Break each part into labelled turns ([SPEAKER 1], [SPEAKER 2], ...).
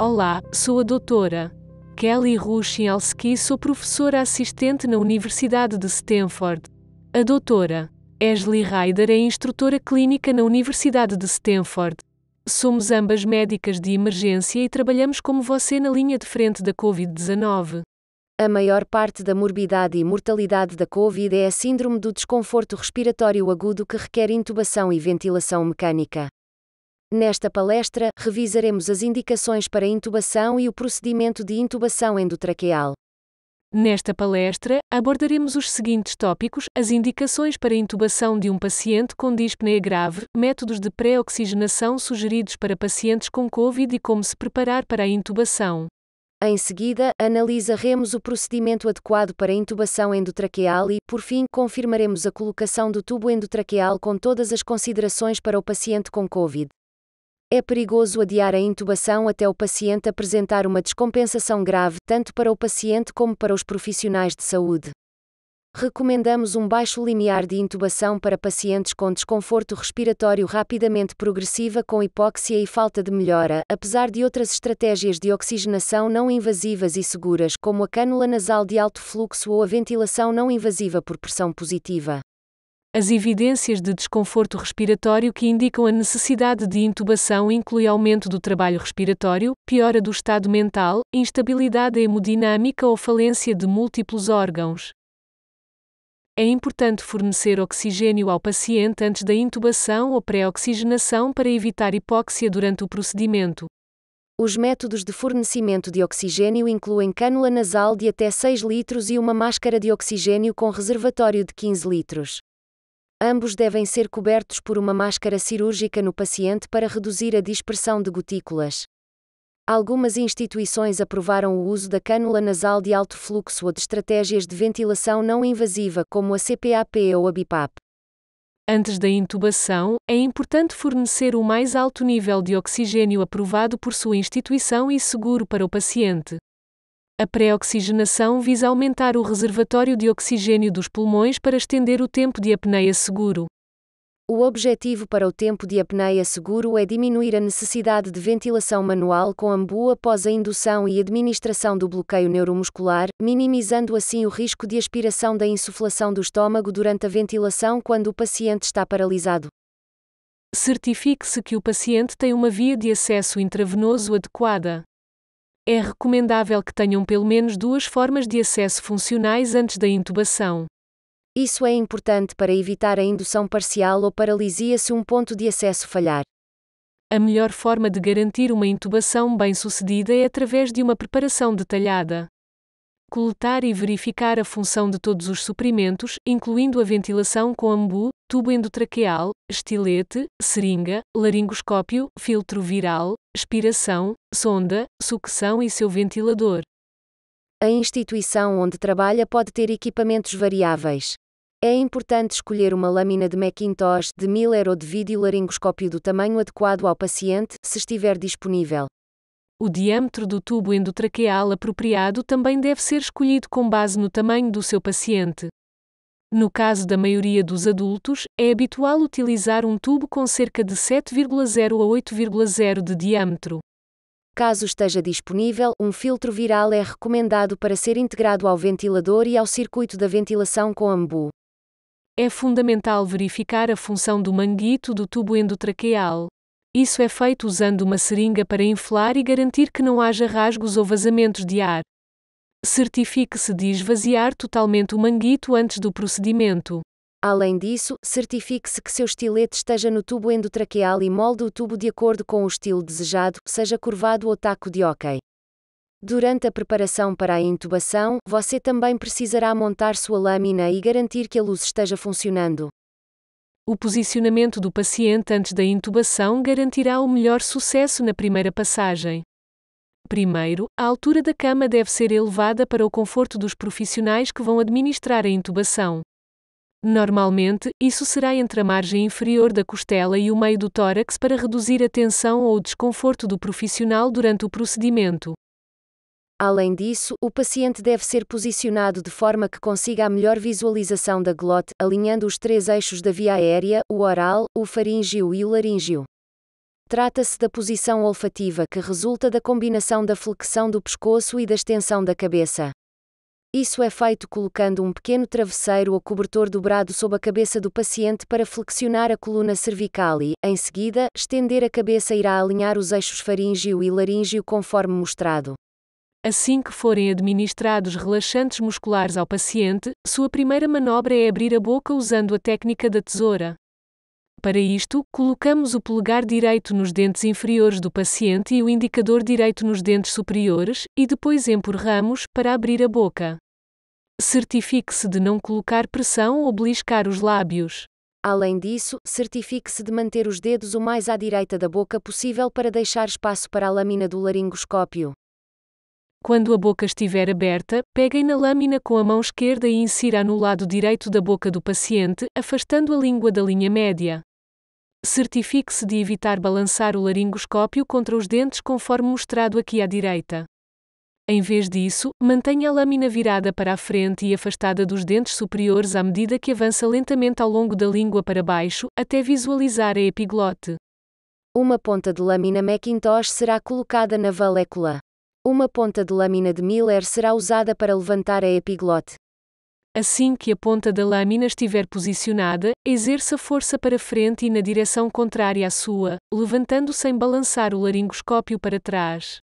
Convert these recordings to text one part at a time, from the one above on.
[SPEAKER 1] Olá, sou a doutora Kelly Ruchinelski, sou professora assistente na Universidade de Stanford. A doutora Ashley Ryder é instrutora clínica na Universidade de Stanford. Somos ambas médicas de emergência e trabalhamos como você na linha de frente da Covid-19.
[SPEAKER 2] A maior parte da morbidade e mortalidade da Covid é a síndrome do desconforto respiratório agudo que requer intubação e ventilação mecânica. Nesta palestra, revisaremos as indicações para intubação e o procedimento de intubação endotraqueal.
[SPEAKER 1] Nesta palestra, abordaremos os seguintes tópicos: as indicações para intubação de um paciente com dispneia grave, métodos de pré-oxigenação sugeridos para pacientes com Covid e como se preparar para a intubação.
[SPEAKER 2] Em seguida, analisaremos o procedimento adequado para intubação endotraqueal e, por fim, confirmaremos a colocação do tubo endotraqueal com todas as considerações para o paciente com Covid. É perigoso adiar a intubação até o paciente apresentar uma descompensação grave, tanto para o paciente como para os profissionais de saúde. Recomendamos um baixo limiar de intubação para pacientes com desconforto respiratório rapidamente progressiva com hipóxia e falta de melhora, apesar de outras estratégias de oxigenação não invasivas e seguras, como a cânula nasal de alto fluxo ou a ventilação não invasiva por pressão positiva.
[SPEAKER 1] As evidências de desconforto respiratório que indicam a necessidade de intubação incluem aumento do trabalho respiratório, piora do estado mental, instabilidade hemodinâmica ou falência de múltiplos órgãos. É importante fornecer oxigênio ao paciente antes da intubação ou pré-oxigenação para evitar hipóxia durante o procedimento.
[SPEAKER 2] Os métodos de fornecimento de oxigênio incluem cânula nasal de até 6 litros e uma máscara de oxigênio com reservatório de 15 litros. Ambos devem ser cobertos por uma máscara cirúrgica no paciente para reduzir a dispersão de gotículas. Algumas instituições aprovaram o uso da cânula nasal de alto fluxo ou de estratégias de ventilação não invasiva, como a CPAP ou a BiPAP.
[SPEAKER 1] Antes da intubação, é importante fornecer o mais alto nível de oxigênio aprovado por sua instituição e seguro para o paciente. A pré-oxigenação visa aumentar o reservatório de oxigênio dos pulmões para estender o tempo de apneia seguro.
[SPEAKER 2] O objetivo para o tempo de apneia seguro é diminuir a necessidade de ventilação manual com AMBU após a indução e administração do bloqueio neuromuscular, minimizando assim o risco de aspiração da insuflação do estômago durante a ventilação quando o paciente está paralisado.
[SPEAKER 1] Certifique-se que o paciente tem uma via de acesso intravenoso adequada. É recomendável que tenham pelo menos 2 formas de acesso funcionais antes da intubação.
[SPEAKER 2] Isso é importante para evitar a indução parcial ou paralisia se um ponto de acesso falhar.
[SPEAKER 1] A melhor forma de garantir uma intubação bem-sucedida é através de uma preparação detalhada. Coletar e verificar a função de todos os suprimentos, incluindo a ventilação com AMBU, tubo endotraqueal, estilete, seringa, laringoscópio, filtro viral, expiração, sonda, sucção e seu ventilador.
[SPEAKER 2] A instituição onde trabalha pode ter equipamentos variáveis. É importante escolher uma lâmina de Macintosh, de Miller ou de videolaringoscópio do tamanho adequado ao paciente, se estiver disponível.
[SPEAKER 1] O diâmetro do tubo endotraqueal apropriado também deve ser escolhido com base no tamanho do seu paciente. No caso da maioria dos adultos, é habitual utilizar um tubo com cerca de 7,0 a 8,0 de diâmetro.
[SPEAKER 2] Caso esteja disponível, um filtro viral é recomendado para ser integrado ao ventilador e ao circuito da ventilação com AMBU.
[SPEAKER 1] É fundamental verificar a função do manguito do tubo endotraqueal. Isso é feito usando uma seringa para inflar e garantir que não haja rasgos ou vazamentos de ar. Certifique-se de esvaziar totalmente o manguito antes do procedimento.
[SPEAKER 2] Além disso, certifique-se que seu estilete esteja no tubo endotraqueal e molde o tubo de acordo com o estilo desejado, seja curvado ou taco de hóquei. Durante a preparação para a intubação, você também precisará montar sua lâmina e garantir que a luz esteja funcionando.
[SPEAKER 1] O posicionamento do paciente antes da intubação garantirá o melhor sucesso na primeira passagem. Primeiro, a altura da cama deve ser elevada para o conforto dos profissionais que vão administrar a intubação. Normalmente, isso será entre a margem inferior da costela e o meio do tórax para reduzir a tensão ou o desconforto do profissional durante o procedimento.
[SPEAKER 2] Além disso, o paciente deve ser posicionado de forma que consiga a melhor visualização da glote, alinhando os 3 eixos da via aérea, o oral, o faríngeo e o laríngeo. Trata-se da posição olfativa que resulta da combinação da flexão do pescoço e da extensão da cabeça. Isso é feito colocando um pequeno travesseiro ou cobertor dobrado sob a cabeça do paciente para flexionar a coluna cervical e, em seguida, estender a cabeça irá alinhar os eixos faríngeo e laríngeo conforme mostrado.
[SPEAKER 1] Assim que forem administrados relaxantes musculares ao paciente, sua primeira manobra é abrir a boca usando a técnica da tesoura. Para isto, colocamos o polegar direito nos dentes inferiores do paciente e o indicador direito nos dentes superiores, e depois empurramos para abrir a boca. Certifique-se de não colocar pressão ou beliscar os lábios.
[SPEAKER 2] Além disso, certifique-se de manter os dedos o mais à direita da boca possível para deixar espaço para a lâmina do laringoscópio.
[SPEAKER 1] Quando a boca estiver aberta, peguem na lâmina com a mão esquerda e insira no lado direito da boca do paciente, afastando a língua da linha média. Certifique-se de evitar balançar o laringoscópio contra os dentes conforme mostrado aqui à direita. Em vez disso, mantenha a lâmina virada para a frente e afastada dos dentes superiores à medida que avança lentamente ao longo da língua para baixo, até visualizar a epiglote.
[SPEAKER 2] Uma ponta de lâmina Macintosh será colocada na valécula. Uma ponta de lâmina de Miller será usada para levantar a epiglote.
[SPEAKER 1] Assim que a ponta da lâmina estiver posicionada, exerça força para frente e na direção contrária à sua, levantando sem balançar o laringoscópio para trás.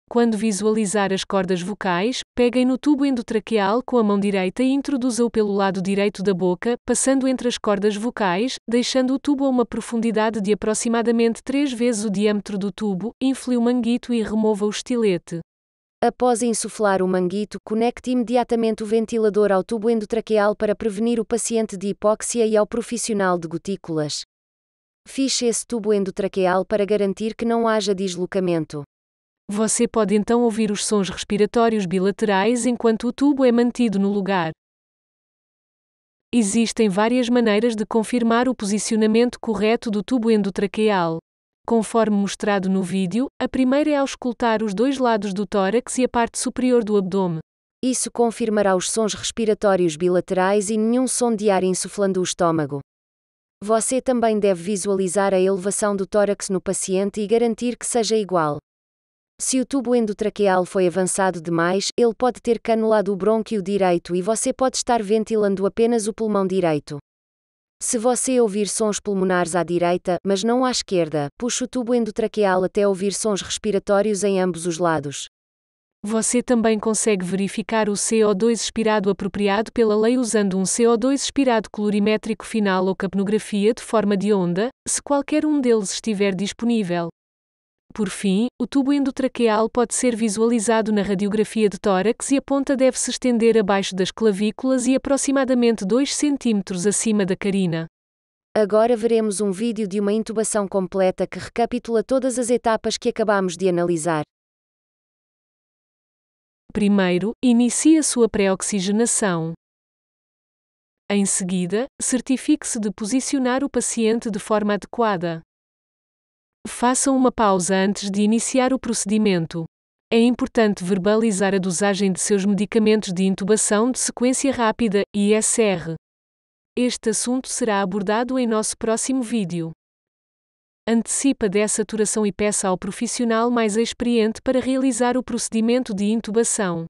[SPEAKER 1] Quando visualizar as cordas vocais, peguem no tubo endotraqueal com a mão direita e introduza-o pelo lado direito da boca, passando entre as cordas vocais, deixando o tubo a uma profundidade de aproximadamente 3 vezes o diâmetro do tubo, infle o manguito e remova o estilete.
[SPEAKER 2] Após insuflar o manguito, conecte imediatamente o ventilador ao tubo endotraqueal para prevenir o paciente de hipóxia e ao profissional de gotículas. Fixe esse tubo endotraqueal para garantir que não haja deslocamento.
[SPEAKER 1] Você pode então ouvir os sons respiratórios bilaterais enquanto o tubo é mantido no lugar. Existem várias maneiras de confirmar o posicionamento correto do tubo endotraqueal. Conforme mostrado no vídeo, a primeira é auscultar os dois lados do tórax e a parte superior do abdômen.
[SPEAKER 2] Isso confirmará os sons respiratórios bilaterais e nenhum som de ar insuflando o estômago. Você também deve visualizar a elevação do tórax no paciente e garantir que seja igual. Se o tubo endotraqueal foi avançado demais, ele pode ter canulado o brônquio direito e você pode estar ventilando apenas o pulmão direito. Se você ouvir sons pulmonares à direita, mas não à esquerda, puxe o tubo endotraqueal até ouvir sons respiratórios em ambos os lados.
[SPEAKER 1] Você também consegue verificar o CO2 expirado apropriado pela lei usando um CO2 expirado colorimétrico final ou capnografia de forma de onda, se qualquer um deles estiver disponível. Por fim, o tubo endotraqueal pode ser visualizado na radiografia de tórax e a ponta deve se estender abaixo das clavículas e aproximadamente 2 cm acima da carina.
[SPEAKER 2] Agora veremos um vídeo de uma intubação completa que recapitula todas as etapas que acabamos de analisar.
[SPEAKER 1] Primeiro, inicie a sua pré-oxigenação. Em seguida, certifique-se de posicionar o paciente de forma adequada. Faça uma pausa antes de iniciar o procedimento. É importante verbalizar a dosagem de seus medicamentos de intubação de sequência rápida, ISR. Este assunto será abordado em nosso próximo vídeo. Antecipe a dessaturação e peça ao profissional mais experiente para realizar o procedimento de intubação.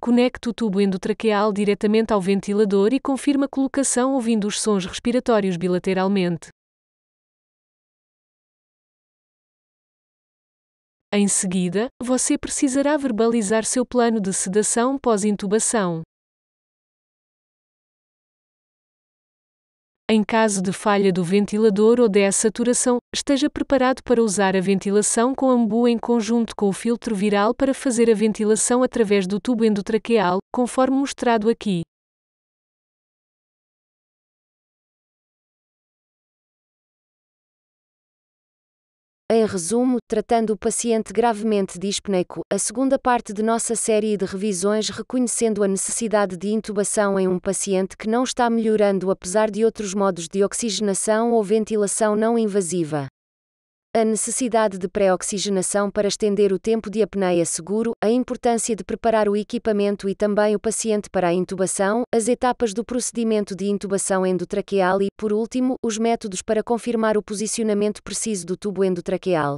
[SPEAKER 1] Conecte o tubo endotraqueal diretamente ao ventilador e confirme a colocação ouvindo os sons respiratórios bilateralmente. Em seguida, você precisará verbalizar seu plano de sedação pós-intubação. Em caso de falha do ventilador ou dessaturação, esteja preparado para usar a ventilação com ambu em conjunto com o filtro viral para fazer a ventilação através do tubo endotraqueal, conforme mostrado aqui.
[SPEAKER 2] Em resumo, tratando o paciente gravemente dispneico, a segunda parte de nossa série de revisões reconhecendo a necessidade de intubação em um paciente que não está melhorando apesar de outros modos de oxigenação ou ventilação não invasiva. A necessidade de pré-oxigenação para estender o tempo de apneia seguro, a importância de preparar o equipamento e também o paciente para a intubação, as etapas do procedimento de intubação endotraqueal e, por último, os métodos para confirmar o posicionamento preciso do tubo endotraqueal.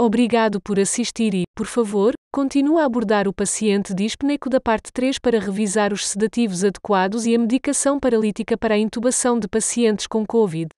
[SPEAKER 1] Obrigado por assistir e, por favor, continue a abordar o paciente dispneico da parte 3 para revisar os sedativos adequados e a medicação paralítica para a intubação de pacientes com COVID.